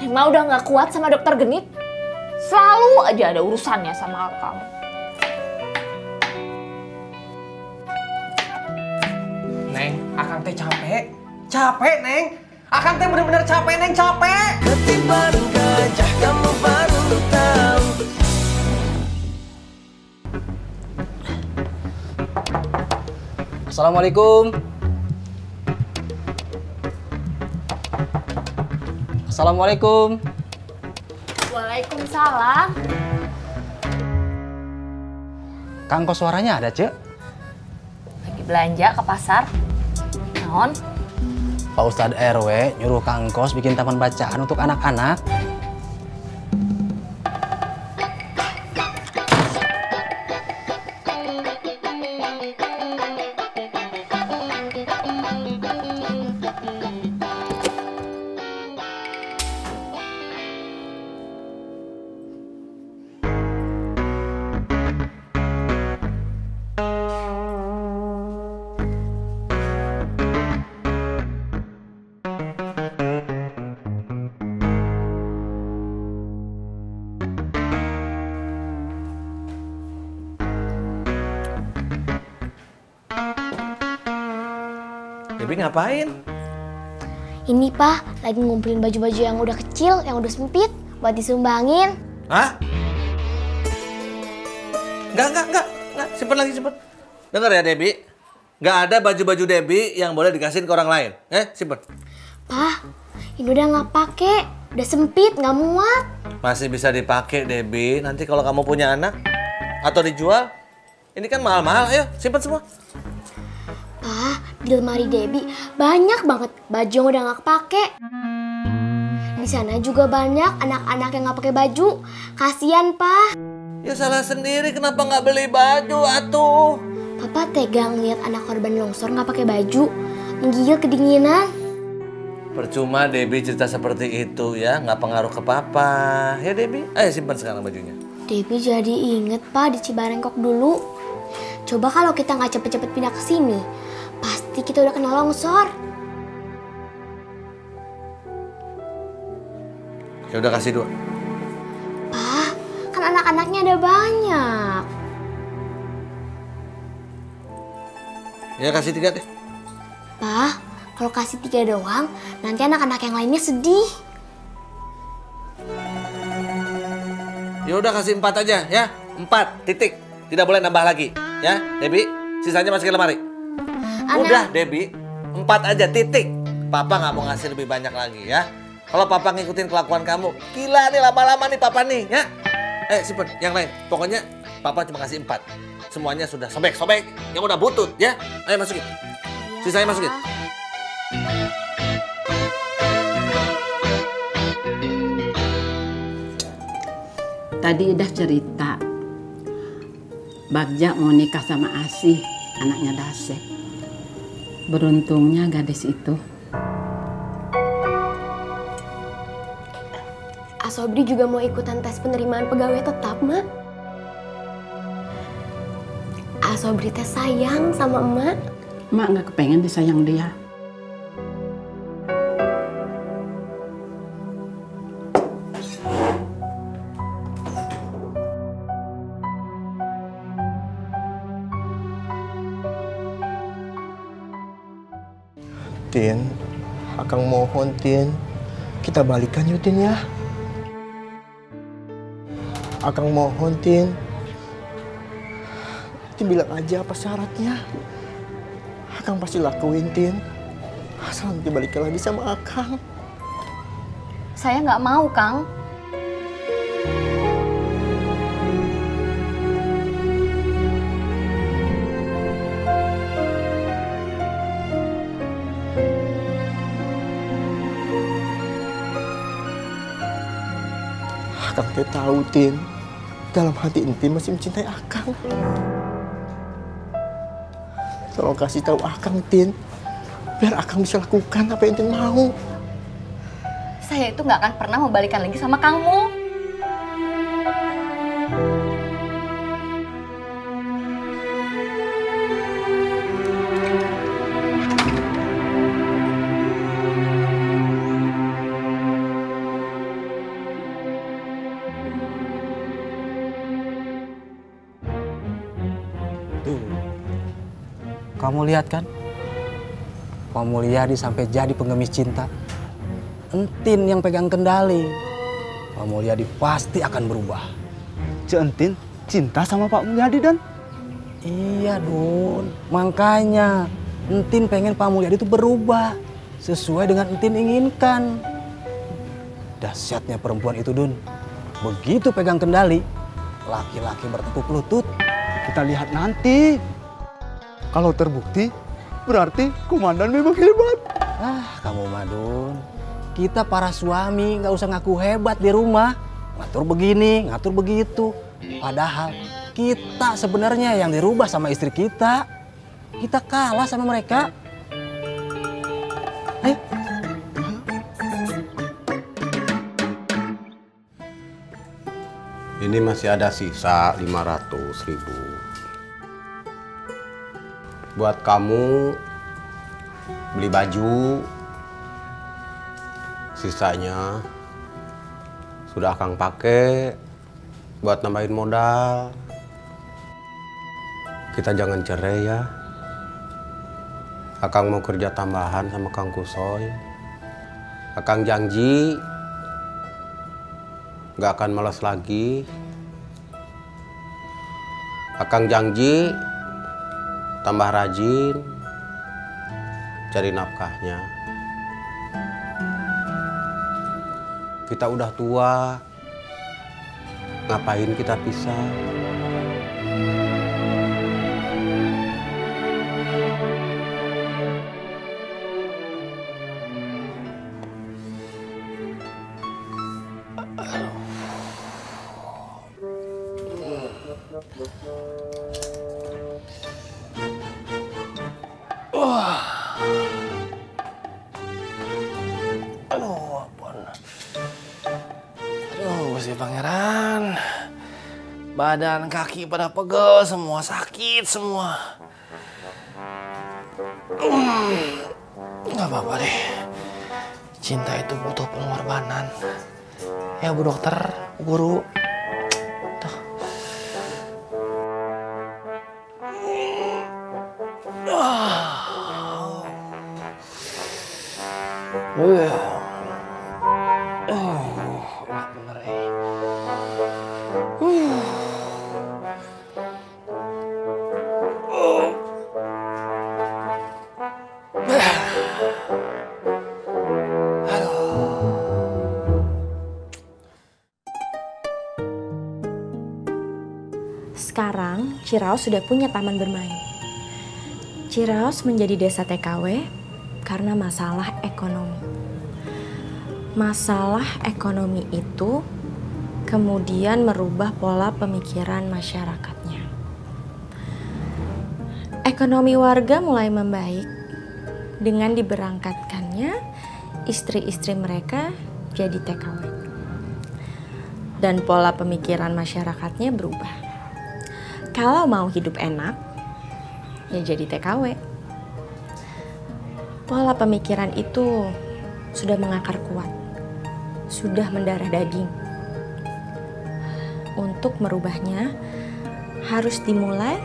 Rima udah nggak kuat sama dokter genit. Selalu aja ada urusannya sama kamu. Neng, akang teh capek. Capek, Neng. Akang teh bener-bener capek, Neng, capek. Ketiban gajah kamu baru tahu. Assalamualaikum. Assalamualaikum. Waalaikumsalam. Kang kos suaranya ada, Cek? Lagi belanja ke pasar. Naon? Pak Ustadz RW nyuruh Kang Kos bikin taman bacaan untuk anak-anak. Debi ngapain? Ini Pak, lagi ngumpulin baju-baju yang udah kecil, yang udah sempit, buat disumbangin. Hah? Enggak. Simpen lagi, simpen. Dengar ya, Debi. Nggak ada baju-baju Debi yang boleh dikasihin ke orang lain. Simpen. Pak, ini udah nggak pakai, udah sempit, nggak muat. Masih bisa dipakai, Debi. Nanti kalau kamu punya anak atau dijual, ini kan mahal-mahal. Ayo, simpen semua. Pak, di lemari Debbie banyak banget baju yang udah nggak kepake. Di sana juga banyak anak-anak yang nggak pakai baju. Kasian, Pak. Ya salah sendiri, kenapa nggak beli baju atuh? Papa tegang lihat anak korban longsor nggak pakai baju, menggigil kedinginan. Percuma Debi cerita seperti itu ya, nggak pengaruh ke Papa. Ya Debi, ayo simpan sekarang bajunya. Debbie jadi inget, Pak, di Cibarengkok dulu. Coba kalau kita nggak cepet-cepet pindah ke sini, pasti kita udah kena longsor. Ya udah kasih 2. Pak, kan anak-anaknya ada banyak. Ya kasih 3 deh. Pak, kalau kasih 3 doang, nanti anak-anak yang lainnya sedih. Ya udah kasih 4 aja ya. 4 titik. Tidak boleh nambah lagi. Ya, Debi, sisanya masukin lemari. Udah, Debi, 4 aja titik. Papa nggak mau ngasih lebih banyak lagi ya. Kalau Papa ngikutin kelakuan kamu, gila nih lama-lama nih Papa nih ya. Simpen yang lain. Pokoknya Papa cuma kasih 4. Semuanya sudah sobek-sobek, yang udah butut ya. Ayo masukin. Sisanya masukin. Tadi udah cerita, Bagja mau nikah sama Asih, anaknya Dasep. Beruntungnya gadis itu. Asobri juga mau ikutan tes penerimaan pegawai tetap, Mak. Asobri teh sayang sama emak. Mak nggak kepengen disayang dia. Tin, akang mohon Tin, kita balikan yuk Tin ya. Akang mohon Tin, Tin bilang aja apa syaratnya. Akang pasti lakuin Tin, asal nanti balikan lagi sama akang. Saya nggak mau, Kang. Akang teh tahu Tin, dalam hati Entin masih mencintai akang. Tolong kasih tahu akang Tin, biar akang bisa lakukan apa yang Entin mau. Saya itu nggak akan pernah mau balikan lagi sama kamu. Kamu lihat kan? Pak Mulyadi sampai jadi pengemis cinta. Entin yang pegang kendali. Pak Mulyadi pasti akan berubah. Entin cinta sama Pak Mulyadi, Dan? Iya, Dun. Makanya Entin pengen Pak Mulyadi itu berubah sesuai dengan Entin inginkan. Dahsyatnya perempuan itu, Dun. Begitu pegang kendali, laki-laki bertepuk lutut. Kita lihat nanti. Kalau terbukti, berarti komandan memang hebat. Kamu Madun. Kita para suami nggak usah ngaku hebat di rumah. Ngatur begini, ngatur begitu. Padahal kita sebenarnya yang dirubah sama istri kita. Kita kalah sama mereka. Ayo. Ini masih ada sisa 500.000. Buat kamu beli baju. Sisanya sudah Akang pakai buat nambahin modal. Kita jangan cerai ya. Akang mau kerja tambahan sama Kang Kusoy. Akang janji gak akan malas lagi. Akang janji tambah rajin cari nafkahnya. Kita udah tua, ngapain kita pisah? Si Pangeran, badan kaki pada pegel semua, sakit semua. Nggak apa-apa deh, cinta itu butuh pengorbanan. Ya Bu Dokter, Bu Guru. Tuh. Wah bener Sekarang Ciraos sudah punya taman bermain. Ciraos menjadi desa TKW karena masalah ekonomi. Masalah ekonomi itu kemudian merubah pola pemikiran masyarakatnya. Ekonomi warga mulai membaik dengan diberangkatkannya istri-istri mereka jadi TKW. Dan pola pemikiran masyarakatnya berubah. Kalau mau hidup enak, ya jadi TKW. Pola pemikiran itu sudah mengakar kuat, sudah mendarah daging. Untuk merubahnya harus dimulai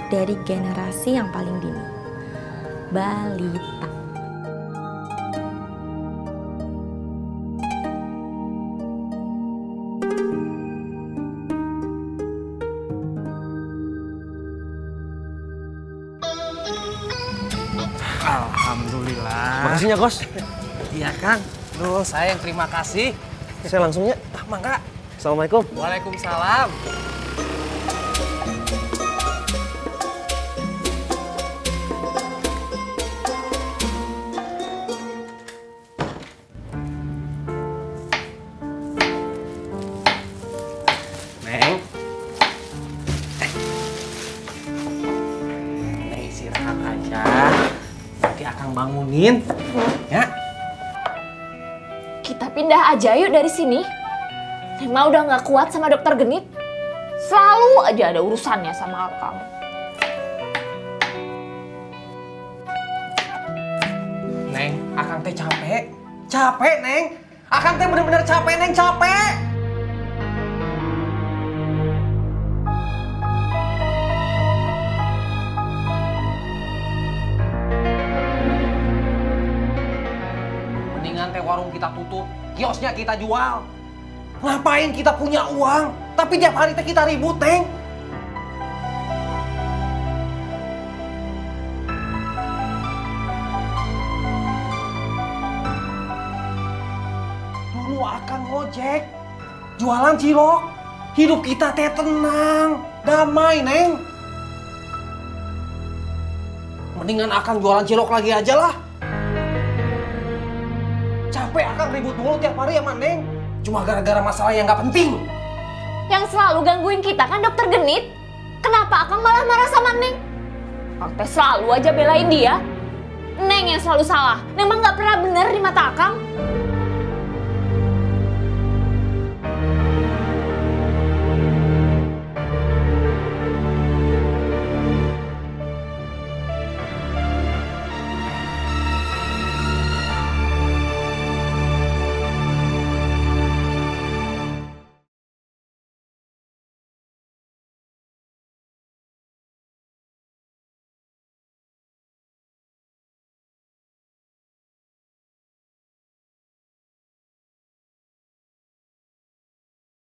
dari generasi yang paling dini, balita. Alhamdulillah. Makasihnya, Kos. Iya, Kang. Duh, saya yang terima kasih. Saya langsungnya. Mangga. Assalamualaikum. Waalaikumsalam. Neng. Neng istirahat aja. Nanti Akang bangunin. Ya. Kita pindah aja yuk dari sini. Emang udah nggak kuat sama dokter Genit. Selalu aja ada urusannya sama Akang. Neng, Akang teh capek. Capek, Neng. Akang teh bener-bener capek, Neng. Capek. kita tutup, kiosnya kita jual. Ngapain kita punya uang, tapi tiap hari kita ribut, Neng? Dulu akan ngojek, jualan cilok, hidup kita teh tenang, damai, Neng. Mendingan akan jualan cilok lagi aja lah. Capek akan ribut mulu tiap hari sama Neng. Cuma gara-gara masalah yang nggak penting. Yang selalu gangguin kita kan dokter genit. Kenapa Akang malah marah sama Neng? Akang teh selalu aja belain dia. Neng yang selalu salah. Neng mah nggak pernah bener di mata Akang.